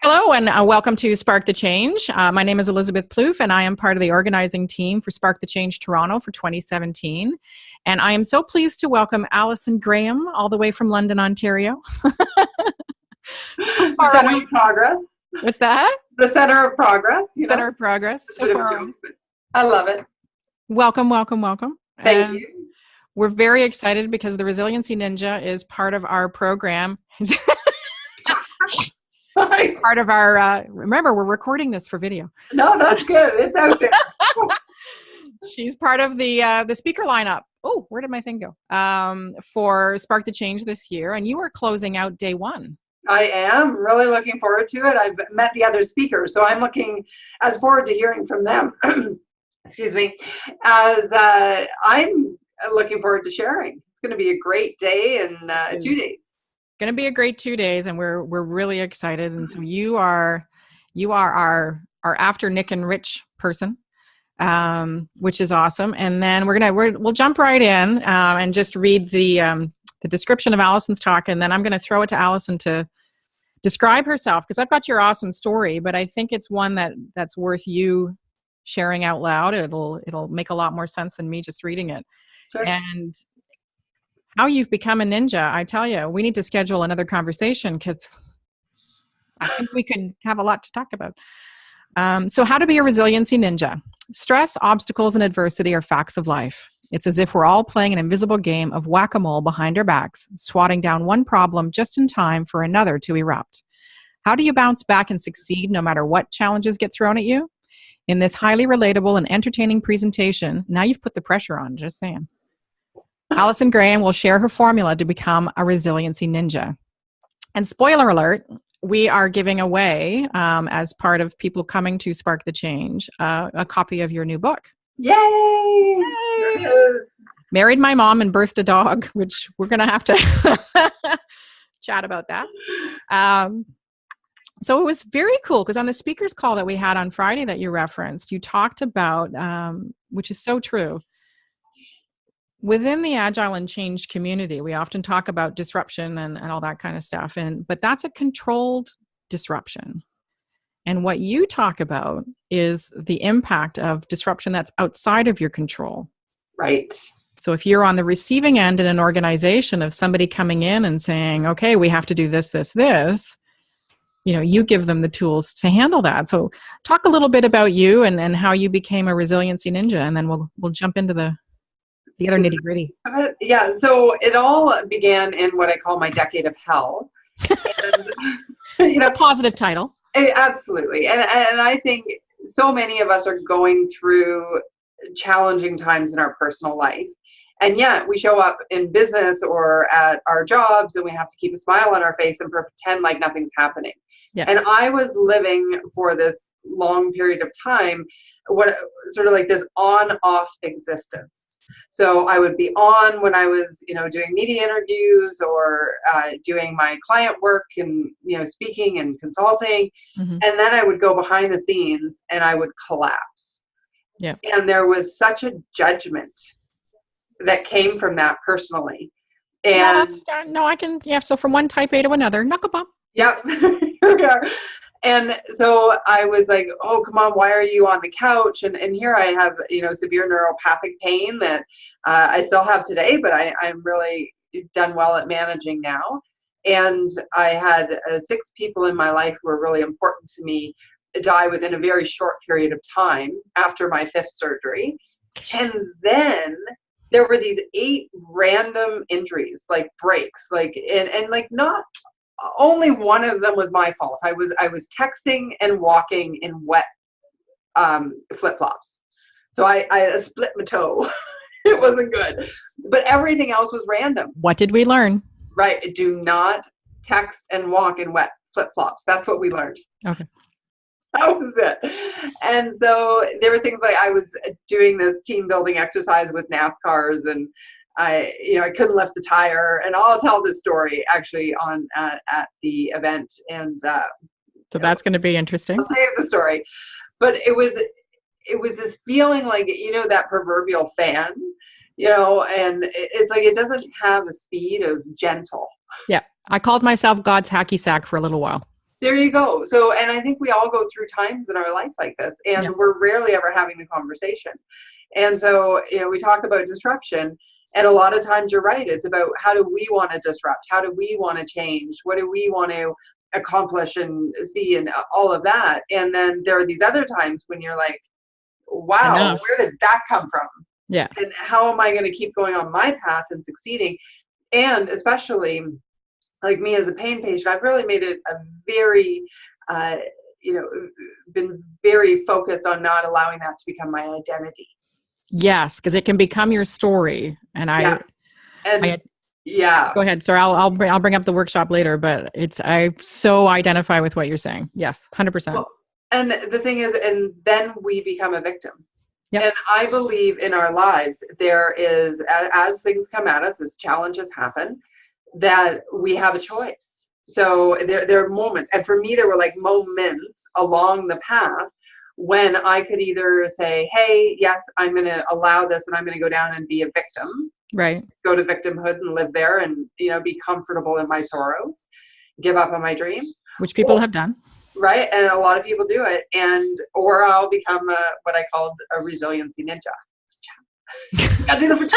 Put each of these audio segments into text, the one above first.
Hello, and welcome to Spark the Change. My name is Elizabeth Plouffe, and I am part of the organizing team for Spark the Change Toronto for 2017. And I am so pleased to welcome Allison Graham, all the way from London, Ontario. So far away. Of progress. What's that? The center of progress. Center of progress. So far away. I love it. Welcome, welcome, welcome. Thank you. We're very excited because the Resiliency Ninja is part of our program. Part of our, remember, we're recording this for video. No, that's good. It's out there. She's part of the speaker lineup. Oh, where did my thing go? For Spark the Change this year. And you are closing out day one. I am really looking forward to it. I've met the other speakers, so I'm looking as forward to hearing from them. Excuse me. As I'm looking forward to sharing. It's going to be a great day in 2 days. Going to be a great 2 days, and we're really excited. And so you are our after Nick and Rich person, which is awesome. And then we'll jump right in and just read the description of Allison's talk, and then I'm going to throw it to Allison to describe herself, because I've got your awesome story, but I think it's one that's worth you sharing out loud. It'll make a lot more sense than me just reading it. Sure. And how you've become a ninja, I tell you, we need to schedule another conversation because I think we could have a lot to talk about. So how to be a resiliency ninja. Stress, obstacles, and adversity are facts of life. It's as if we're all playing an invisible game of whack-a-mole behind our backs, swatting down one problem just in time for another to erupt. How do you bounce back and succeed no matter what challenges get thrown at you? In this highly relatable and entertaining presentation, now you've put the pressure on, just saying. Allison Graham will share her formula to become a resiliency ninja. And spoiler alert, we are giving away, as part of people coming to Spark the Change, a copy of your new book. Yay! Yay! Married my mom and birthed a dog, which we're going to have to chat about that. So it was very cool because on the speakers call that we had on Friday that you referenced, you talked about, which is so true, within the Agile and change community, we often talk about disruption and all that kind of stuff. But that's a controlled disruption. And what you talk about is the impact of disruption that's outside of your control. Right. So if you're on the receiving end in an organization of somebody coming in and saying, okay, we have to do this, this, this, you give them the tools to handle that. So talk a little bit about you and how you became a resiliency ninja, and then we'll jump into the other nitty gritty. Yeah, so it all began in what I call my decade of hell. And, it's a positive title. Absolutely. And I think so many of us are going through challenging times in our personal life. And yet we show up in business or at our jobs and we have to keep a smile on our face and pretend like nothing's happening. Yeah. And I was living for this long period of time, what sort of like this on-off existence. So I would be on when I was, doing media interviews or doing my client work and, speaking and consulting. Mm-hmm. And then I would go behind the scenes and I would collapse. Yeah. And there was such a judgment that came from that personally. And so from one type A to another, knuckle bump. Yep. Here we are. And so I was like, oh, come on, why are you on the couch? And here I have, severe neuropathic pain that I still have today, but I'm really done well at managing now. And I had 6 people in my life who were really important to me die within a very short period of time after my 5th surgery. And then there were these 8 random injuries, like breaks, and not only one of them was my fault. I was texting and walking in wet flip-flops. So I split my toe. It wasn't good. But everything else was random. What did we learn? Right. Do not text and walk in wet flip-flops. That's what we learned. Okay. That was it. And so there were things like I was doing this team building exercise with NASCARs and I couldn't lift the tire, and I'll tell this story actually at the event. And so that's going to be interesting. I'll save the story, but it was this feeling like that proverbial fan, and it's like it doesn't have a speed of gentle. Yeah, I called myself God's hacky sack for a little while. There you go. So, and I think we all go through times in our life like this, and we're rarely ever having the conversation. And so, we talk about disruption, and a lot of times you're right. It's about, how do we want to disrupt? How do we want to change? What do we want to accomplish and see, and all of that? And then there are these other times when you're like, wow, where did that come from? Yeah. And how am I going to keep going on my path and succeeding? And especially, like me as a pain patient, I've really made it a very, been very focused on not allowing that to become my identity. Yes, because it can become your story. And go ahead. Sorry, I'll bring up the workshop later, but I so identify with what you're saying. Yes, 100%. Well, and the thing is, and then we become a victim. Yep. And I believe in our lives, there is, as things come at us, as challenges happen, that we have a choice. So there are moments, and for me, there were like moments along the path when I could either say, hey, yes, I'm going to allow this, and I'm going to go down and be a victim. Right. Go to victimhood and live there and, be comfortable in my sorrows, give up on my dreams. Which people have done. Right. And a lot of people do it. Or I'll become what I called a resiliency ninja. And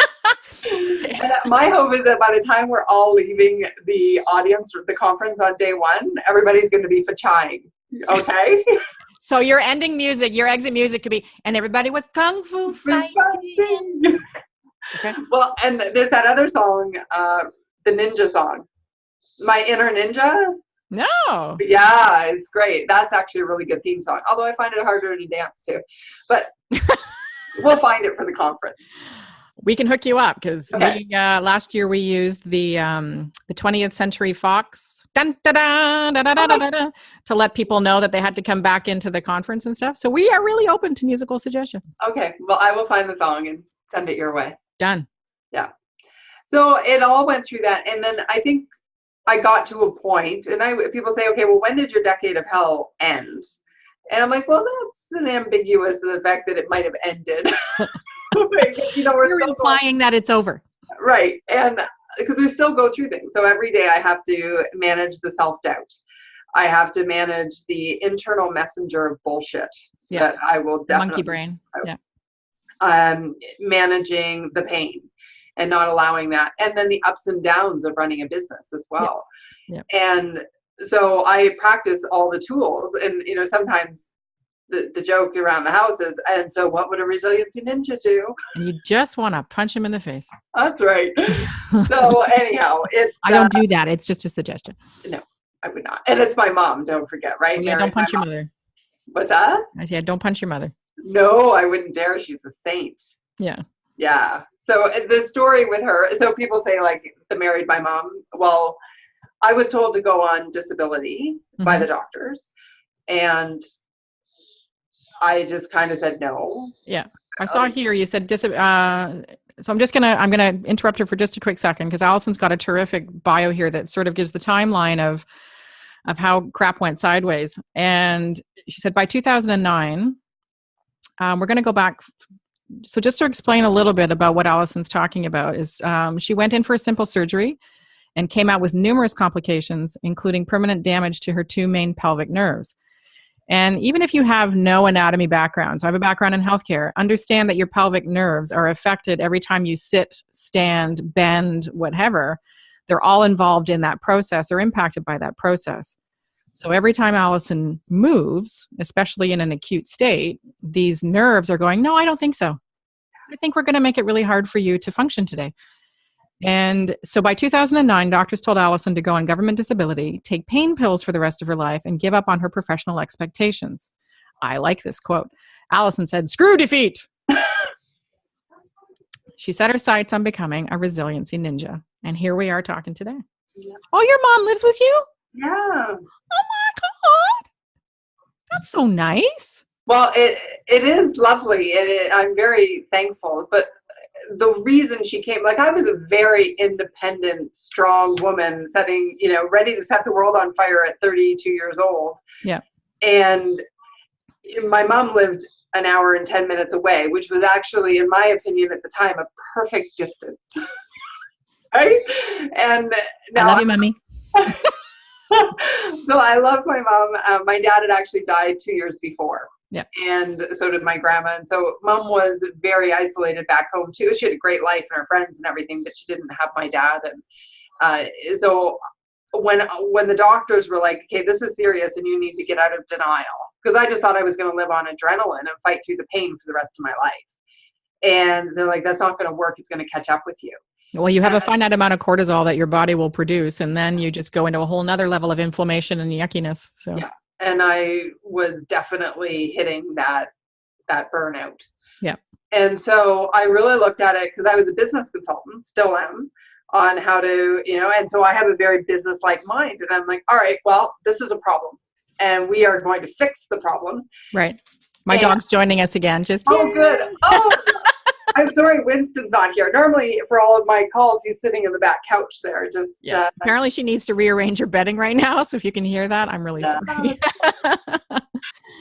my hope is that by the time we're all leaving the audience or the conference on day one, everybody's going to be fa-chaiing. Okay. So your ending music, your exit music could be, and everybody was kung fu fighting. Okay. Well, and there's that other song, the ninja song, My Inner Ninja. No. Yeah, it's great. That's actually a really good theme song. Although I find it harder to dance to, but we'll find it for the conference. We can hook you up because last year we used the 20th Century Fox dun, da, da, da, da, da, da, da, to let people know that they had to come back into the conference and stuff. So we are really open to musical suggestion. Okay. Well, I will find the song and send it your way. Done. Yeah. So it all went through that. And then I think I got to a point, and people say, okay, well, when did your decade of hell end? And I'm like, well, that's an ambiguous to the fact that it might have ended. You're implying that it's over. Right. And because we still go through things. So every day I have to manage the self-doubt. I have to manage the internal messenger of bullshit that I will definitely. Monkey brain. Yeah. Managing the pain and not allowing that. And then the ups and downs of running a business as well. Yeah. And so I practice all the tools, and, sometimes the joke around the house is, and so what would a resiliency ninja do? And you just want to punch him in the face. That's right. So anyhow, I don't do that. It's just a suggestion. No, I would not. And it's my mom, don't forget, right? Yeah, don't punch your mother. What's that? I said, don't punch your mother. No, I wouldn't dare. She's a saint. Yeah. Yeah. So the story with her, so people say like married my mom. Well, I was told to go on disability by the doctors, and I just kind of said no. Yeah. I saw here you said so I'm gonna interrupt her for just a quick second because Allison's got a terrific bio here that sort of gives the timeline of how crap went sideways. And she said by 2009, we're going to go back. So just to explain a little bit about what Allison's talking about is she went in for a simple surgery and came out with numerous complications, including permanent damage to her two main pelvic nerves. And even if you have no anatomy background, so I have a background in healthcare, understand that your pelvic nerves are affected every time you sit, stand, bend, whatever. They're all involved in that process or impacted by that process. So every time Allison moves, especially in an acute state, these nerves are going, no, I don't think so. I think we're going to make it really hard for you to function today. And so by 2009, doctors told Allison to go on government disability, take pain pills for the rest of her life, and give up on her professional expectations. I like this quote. Allison said, screw defeat. She set her sights on becoming a resiliency ninja. And here we are talking today. Yeah. Oh, your mom lives with you? Yeah. Oh my God. That's so nice. Well, it is lovely. I'm very thankful. But the reason she came, like I was a very independent, strong woman ready to set the world on fire at 32 years old. Yeah. And my mom lived an hour and 10 minutes away, which was actually, in my opinion, at the time, a perfect distance. Right? And now I love you, Mommy. So I love my mom. My dad had actually died 2 years before. Yeah. And so did my grandma. And so mom was very isolated back home too. She had a great life and her friends and everything, but she didn't have my dad. And so when the doctors were like, okay, this is serious and you need to get out of denial, because I just thought I was going to live on adrenaline and fight through the pain for the rest of my life. And they're like, that's not going to work. It's going to catch up with you. Well, you have a finite amount of cortisol that your body will produce, and then you just go into a whole nother level of inflammation and yuckiness. So yeah. And I was definitely hitting that burnout. Yeah. And so I really looked at it, because I was a business consultant, still am, on how to, and so I have a very business-like mind. And I'm like, all right, well, this is a problem, and we are going to fix the problem. Right. My dog's joining us again. Oh, good. Oh, I'm sorry, Winston's not here. Normally, for all of my calls, he's sitting in the back couch there. Apparently, she needs to rearrange her bedding right now. So if you can hear that, I'm really sorry.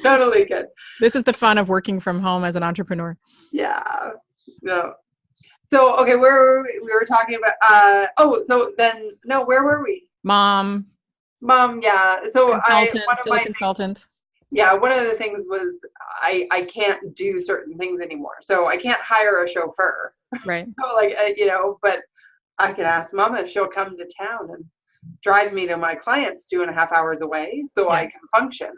Totally good. This is the fun of working from home as an entrepreneur. Yeah. No. So, okay, we were talking about, where were we? Mom, yeah. So still a consultant. Yeah, one of the things was I can't do certain things anymore. So I can't hire a chauffeur. Right. So but I can ask Mama if she'll come to town and drive me to my clients 2.5 hours away, so I can function,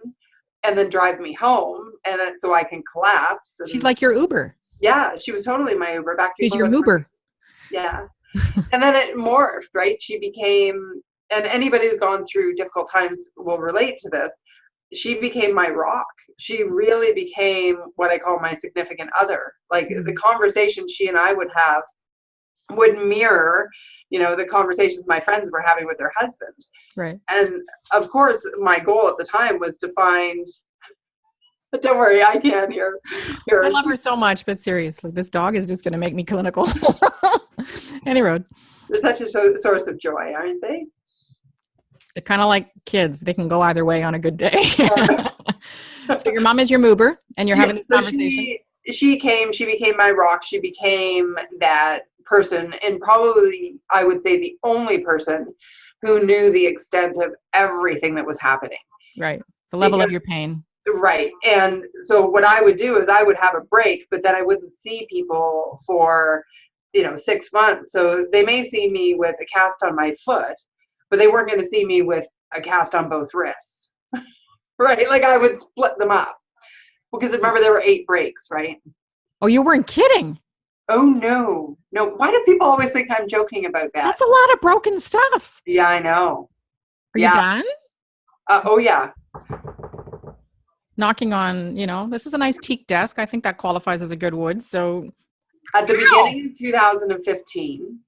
and then drive me home, and then so I can collapse. And, she's like your Uber. Yeah, she was totally my Uber. She's your Uber. Yeah. And then it morphed, right? She became, and anybody who's gone through difficult times will relate to this. She became my rock. She really became what I call my significant other. Like the conversations she and I would have would mirror, the conversations my friends were having with their husband. Right. And of course, my goal at the time was to find, but don't worry, I can't hear. I love her so much, but seriously, this dog is just going to make me clinical. Any road. They're such a source of joy, aren't they? They're kind of like kids. They can go either way on a good day. So your mom is your mover, and you're having this conversation. She became my rock. She became that person, and probably, I would say, the only person who knew the extent of everything that was happening. Right. The level of your pain. Right. And so what I would do is I would have a break, but then I wouldn't see people for, 6 months. So they may see me with a cast on my foot, but they weren't going to see me with a cast on both wrists. Right. Like I would split them up, because remember there were 8 breaks, right? Oh, you weren't kidding. Oh, no. Why do people always think I'm joking about that? That's a lot of broken stuff. Yeah, I know. Are you done? Oh, yeah. Knocking on, this is a nice teak desk. I think that qualifies as a good wood. So at the beginning of 2015,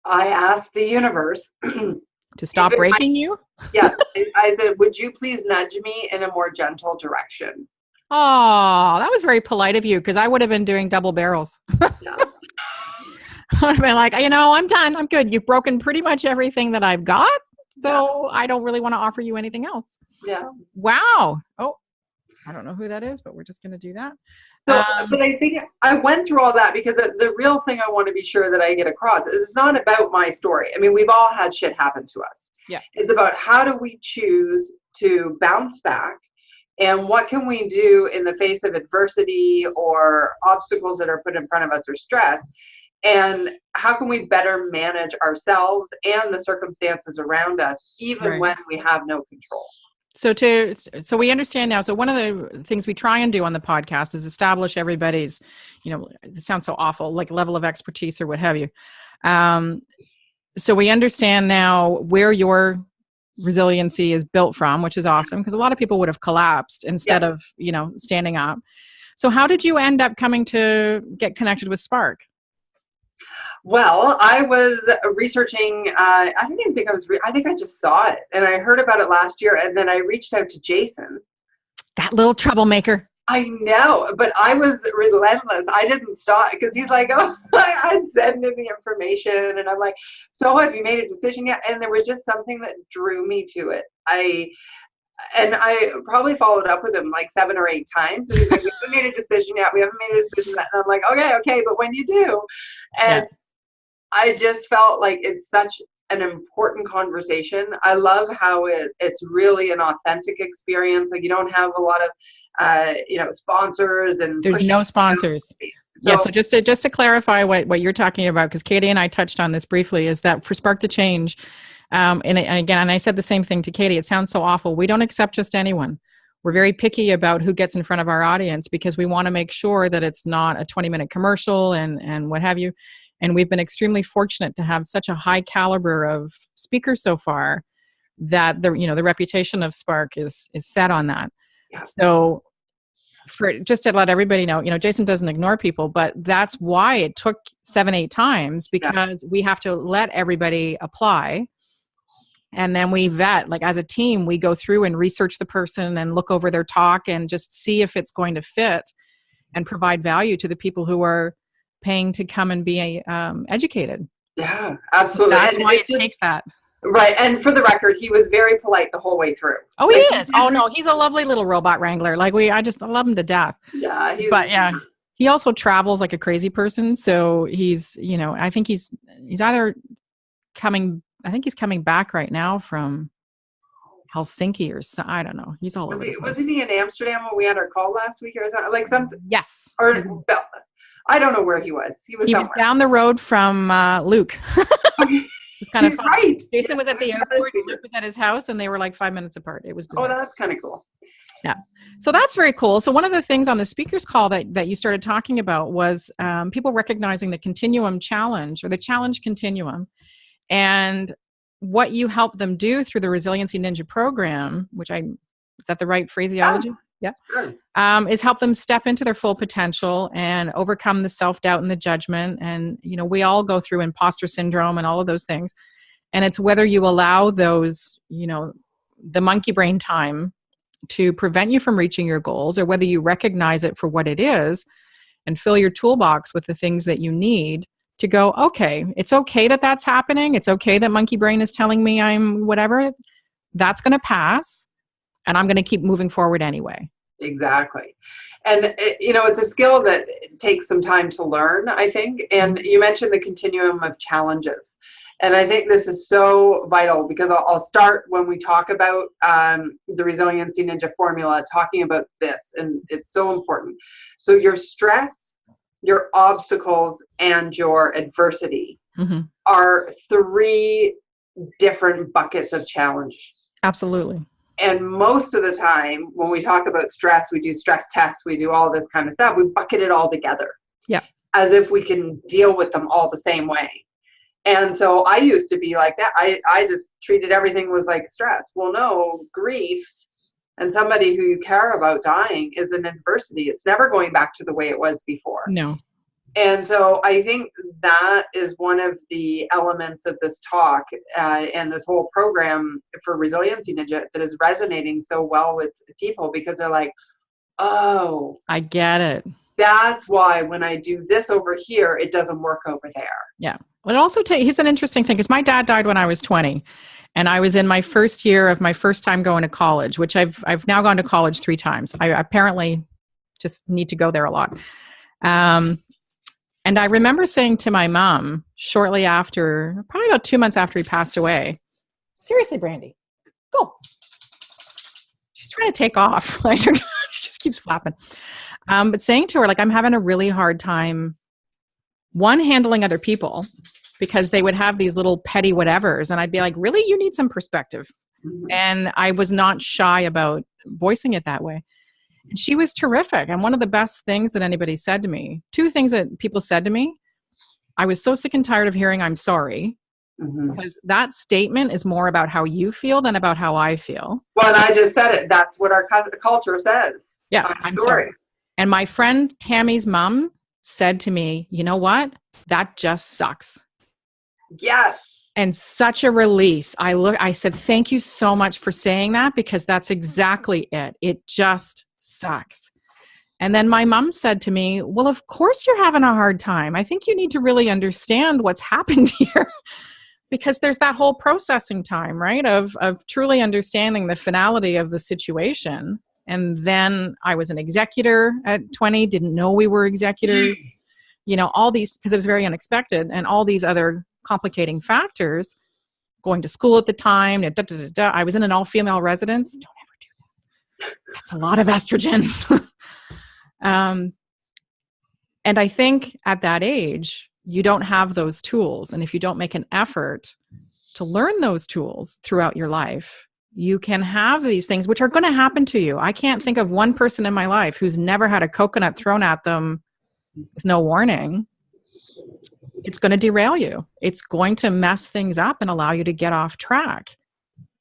I asked the universe to stop breaking you? Yes. I said, would you please nudge me in a more gentle direction? Oh, that was very polite of you, because I would have been doing double barrels. Yeah. I would have been like, I'm done. I'm good. You've broken pretty much everything that I've got. So I don't really want to offer you anything else. Yeah. Wow. Oh, I don't know who that is, but we're just going to do that. So, but I think I went through all that because the real thing I want to be sure that I get across is it's not about my story. I mean, we've all had shit happen to us. Yeah. It's about how do we choose to bounce back, and what can we do in the face of adversity or obstacles that are put in front of us or stress, and how can we better manage ourselves and the circumstances around us, even when we have no control. So we understand now. So one of the things we try and do on the podcast is establish everybody's, it sounds so awful, like level of expertise or what have you. So we understand now where your resiliency is built from, which is awesome, because a lot of people would have collapsed instead of, standing up. So how did you end up coming to get connected with Spark? Well, I was researching, I don't even think I think I just saw it, and I heard about it last year, and then I reached out to Jason. That little troublemaker. I know, but I was relentless. I didn't stop, because he's like, oh, I'd send him the information, and I'm like, so have you made a decision yet? And there was just something that drew me to it. I probably followed up with him like 7 or 8 times. And he's like, we haven't made a decision yet. We haven't made a decision yet. And I'm like, okay, but when you do. And I just felt like it's such an important conversation. I love how it's really an authentic experience. Like you don't have a lot of, sponsors and There's no sponsors. Yeah. So just to clarify what you're talking about, because Katie and I touched on this briefly, is that for Spark the Change, and I said the same thing to Katie. It sounds so awful. We don't accept just anyone. We're very picky about who gets in front of our audience because we want to make sure that it's not a 20-minute commercial and what have you. And we've been extremely fortunate to have such a high caliber of speakers so far that the reputation of Spark is set on that. Yeah. So just to let everybody know, Jason doesn't ignore people, but that's why it took 7-8 times, because we have to let everybody apply. And then we vet, like as a team, we go through and research the person and look over their talk and just see if it's going to fit and provide value to the people who are paying to come and be educated. Yeah, absolutely. So that's why it takes that. Right. And for the record, he was very polite the whole way through. Oh, he is. Oh, no, he's a lovely little robot wrangler. Like I love him to death. Yeah. He also travels like a crazy person. So he's, I think he's either coming back right now from Helsinki or so, I don't know. He's all over the place. Wasn't he in Amsterdam when we had our call last week or something? Like something? Yes. Or I don't know where he was. He was down the road from Luke. It's kind of fun. Right. Jason was at the airport, Luke was at his house, and they were like 5 minutes apart. It was bizarre. Oh, that's kind of cool. Yeah. So that's very cool. So one of the things on the speakers call that you started talking about was people recognizing the continuum challenge, or the challenge continuum, and what you help them do through the Resiliency Ninja program, is that the right phraseology? Yeah. Sure. Is help them step into their full potential and overcome the self-doubt and the judgment. And, we all go through imposter syndrome and all of those things. And it's whether you allow those, the monkey brain time to prevent you from reaching your goals, or whether you recognize it for what it is and fill your toolbox with the things that you need to go, okay, it's okay that that's happening. It's okay that monkey brain is telling me I'm whatever. That's going to pass. And I'm going to keep moving forward anyway. Exactly. And, it's a skill that takes some time to learn, I think. And you mentioned the continuum of challenges. And I think this is so vital, because I'll start when we talk about the Resiliency Ninja formula, talking about this. And it's so important. So your stress, your obstacles, and your adversity are 3 different buckets of challenge. Absolutely. And most of the time when we talk about stress, we do stress tests, we do all this kind of stuff. We bucket it all together. Yeah. As if we can deal with them all the same way. And so I used to be like that. I just treated everything was like stress. Well, no, grief and somebody who you care about dying is an adversity. It's never going back to the way it was before. No. And so I think that is one of the elements of this talk and this whole program for Resiliency Ninja that is resonating so well with people, because they're like, oh, I get it. That's why when I do this over here, it doesn't work over there. Yeah. Well, it also here's an interesting thing, because my dad died when I was 20, and I was in my first year of my first time going to college, which I've now gone to college 3 times. I apparently just need to go there a lot. And I remember saying to my mom shortly after, probably about 2 months after he passed away, seriously, Brandy, go. She's trying to take off. She just keeps flapping. But saying to her, like, I'm having a really hard time, one, handling other people, because they would have these little petty whatevers. And I'd be like, really, you need some perspective. Mm-hmm. And I was not shy about voicing it that way. And she was terrific. And one of the best things that anybody said to me, 2 things that people said to me, I was so sick and tired of hearing I'm sorry, because that statement is more about how you feel than about how I feel. Well, and I just said it. That's what our culture says. Yeah, I'm sorry. And my friend Tammy's mom said to me, you know what? That just sucks. Yes. And such a release. I said, thank you so much for saying that, because that's exactly it. It just sucks. And then my mom said to me, well, of course you're having a hard time. I think you need to really understand what's happened here, because there's that whole processing time, right? Of truly understanding the finality of the situation. And then I was an executor at 20, didn't know we were executors, all these, because it was very unexpected, and all these other complicating factors. going to school at the time. I was in an all-female residence. Don't ever do that. That's a lot of estrogen. And I think at that age, you don't have those tools. And if you don't make an effort to learn those tools throughout your life, you can have these things which are going to happen to you. I can't think of one person in my life who's never had a coconut thrown at them with no warning. It's going to derail you. It's going to mess things up and allow you to get off track.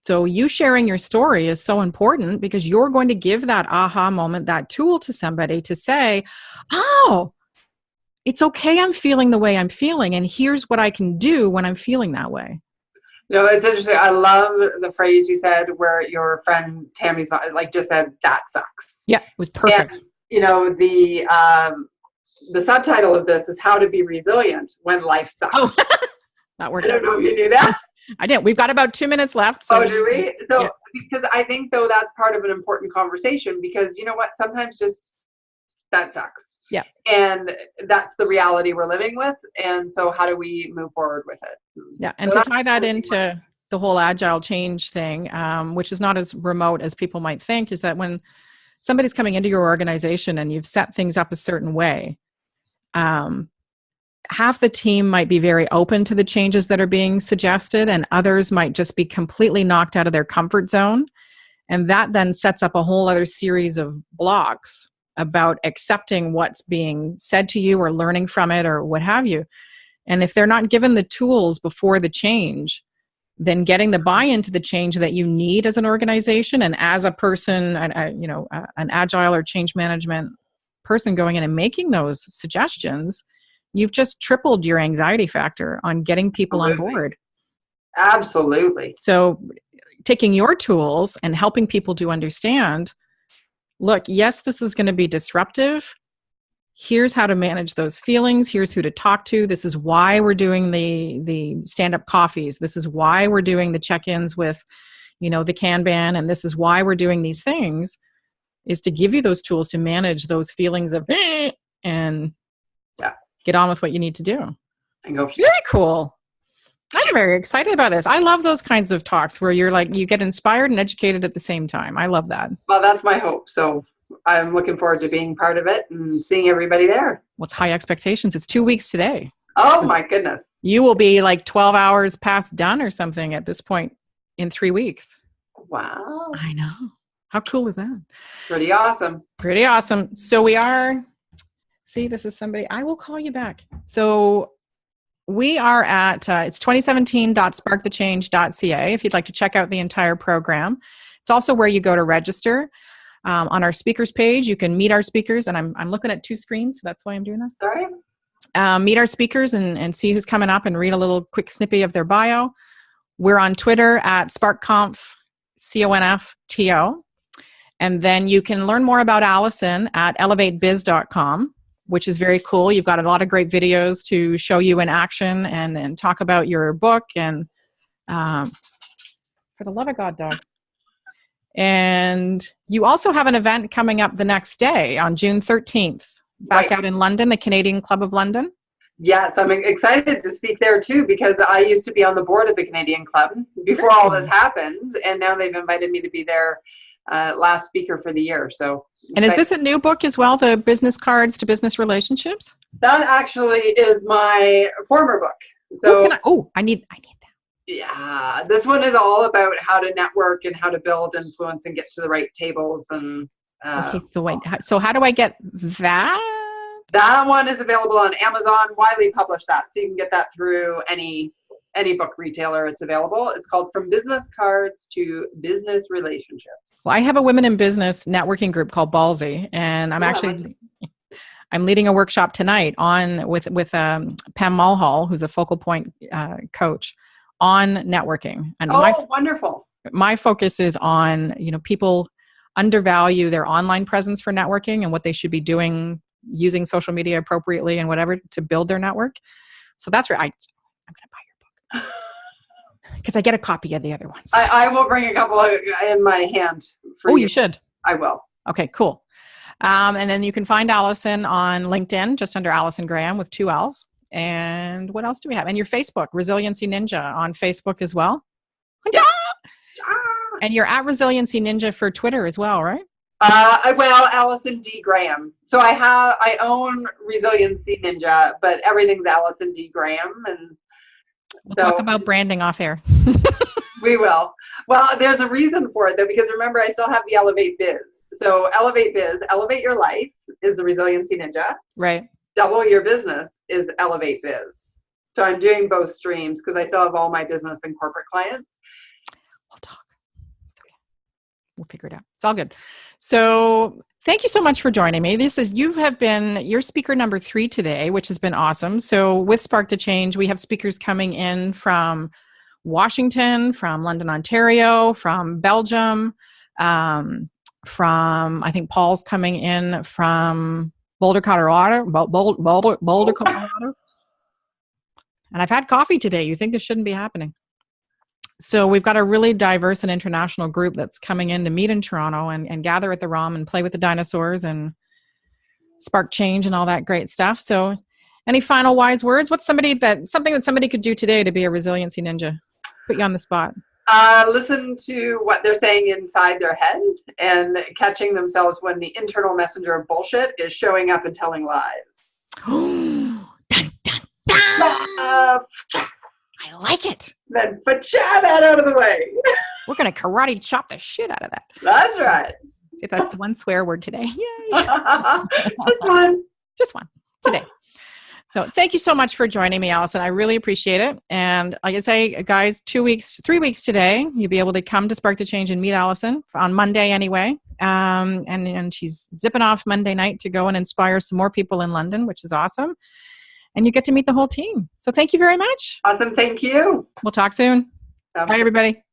So you sharing your story is so important because you're going to give that aha moment, that tool to somebody to say, oh, it's okay I'm feeling the way I'm feeling, and here's what I can do when I'm feeling that way. You know, it's interesting. I love the phrase you said where your friend Tammy's like just said, that sucks. Yeah, it was perfect. And, you know, the subtitle of this is how to be resilient when life sucks. Oh, that worked. I don't know if you knew that. I didn't. We've got about 2 minutes left. So do we? So, yeah. Because I think, though, that's part of an important conversation because, you know what, sometimes just that sucks. Yeah. And that's the reality we're living with. And so how do we move forward with it? Yeah. And so to tie that into the whole agile change thing, which is not as remote as people might think, is that when somebody's coming into your organization and you've set things up a certain way, half the team might be very open to the changes that are being suggested, and others might just be completely knocked out of their comfort zone. And that then sets up a whole other series of blocks about accepting what's being said to you or learning from it or what have you. And if they're not given the tools before the change, then getting the buy-in to the change that you need as an organization and as a person, an agile or change management person going in and making those suggestions, you've just tripled your anxiety factor on getting people on board. Absolutely. So taking your tools and helping people to understand, look, yes, this is going to be disruptive. Here's how to manage those feelings. Here's who to talk to. This is why we're doing the stand-up coffees. This is why we're doing the check-ins with, the Kanban. And this is why we're doing these things, is to give you those tools to manage those feelings of and get on with what you need to do. And go. Very cool. I'm very excited about this. I love those kinds of talks where you're like, you get inspired and educated at the same time. I love that. Well, that's my hope. So I'm looking forward to being part of it and seeing everybody there. What's high expectations? It's 2 weeks today. Oh my goodness. You will be like 12 hours past done or something at this point in 3 weeks. Wow. I know. How cool is that? Pretty awesome. Pretty awesome. So we are, this is somebody, I will call you back. So we are at, it's 2017.sparkthechange.ca if you'd like to check out the entire program. It's also where you go to register. On our speakers page, you can meet our speakers, and I'm looking at 2 screens, so that's why I'm doing that. Sorry. Meet our speakers and see who's coming up and read a little quick snippet of their bio. We're on Twitter at SparkConf, CONFTO. And then you can learn more about Allison at elevatebiz.com, which is very cool. You've got a lot of great videos to show you in action and talk about your book. And for the love of God, dog. And you also have an event coming up the next day on June 13th, back out in London, the Canadian Club of London. Yes, I'm excited to speak there too, because I used to be on the board of the Canadian Club before all this happened. And now they've invited me to be their last speaker for the year. So, and is this a new book as well, the Business Cards to Business Relationships? That actually is my former book. So I need that. Yeah, this one is all about how to network and how to build influence and get to the right tables. And okay, so how do I get that? That one is available on Amazon. Wiley published that, so you can get that through any book retailer. It's available. It's called From Business Cards to Business Relationships. Well, I have a women in business networking group called Ballsy, and I'm leading a workshop tonight with Pam Mulhall, who's a focal point coach, on networking. And wonderful. My focus is on, people undervalue their online presence for networking and what they should be doing, using social media appropriately and whatever to build their network. So that's where I'm going to buy your book because I get a copy of the other ones. I will bring a couple in my hand for you should. I will. Okay, cool. And then you can find Allison on LinkedIn, just under Allison Graham with 2 L's. And what else do we have? And your Facebook, Resiliency Ninja on Facebook as well. And you're at Resiliency Ninja for Twitter as well, right? Well, Allison D. Graham. So I own Resiliency Ninja, but everything's Allison D. Graham. And we'll talk about branding off air. We will. Well, there's a reason for it though, because remember, I still have the Elevate Biz. So Elevate Biz, Elevate Your Life is the Resiliency Ninja. Right. Double Your Business is Elevate Biz. So I'm doing both streams because I still have all my business and corporate clients. We'll talk. It's okay. We'll figure it out. It's all good. So thank you so much for joining me. You have been your speaker number 3 today, which has been awesome. So with Spark the Change, we have speakers coming in from Washington, from London, Ontario, from Belgium, from, I think Paul's coming in from Boulder, Colorado. Boulder, Colorado. And I've had coffee today. You think this shouldn't be happening. So we've got a really diverse and international group that's coming in to meet in Toronto and gather at the ROM and play with the dinosaurs and spark change and all that great stuff. So any final wise words? What's something that somebody could do today to be a resiliency ninja? Put you on the spot. Listen to what they're saying inside their head and catching themselves when the internal messenger of bullshit is showing up and telling lies. Dun, dun, dun. I like it. Then put that out of the way. We're going to karate chop the shit out of that. That's right. See, that's the one swear word today. Yay. Just one today. So thank you so much for joining me, Allison. I really appreciate it. And like I say, guys, 3 weeks today, you'll be able to come to Spark the Change and meet Allison on Monday anyway. And she's zipping off Monday night to go and inspire some more people in London, which is awesome. And you get to meet the whole team. So thank you very much. Awesome. Thank you. We'll talk soon. Bye, everybody.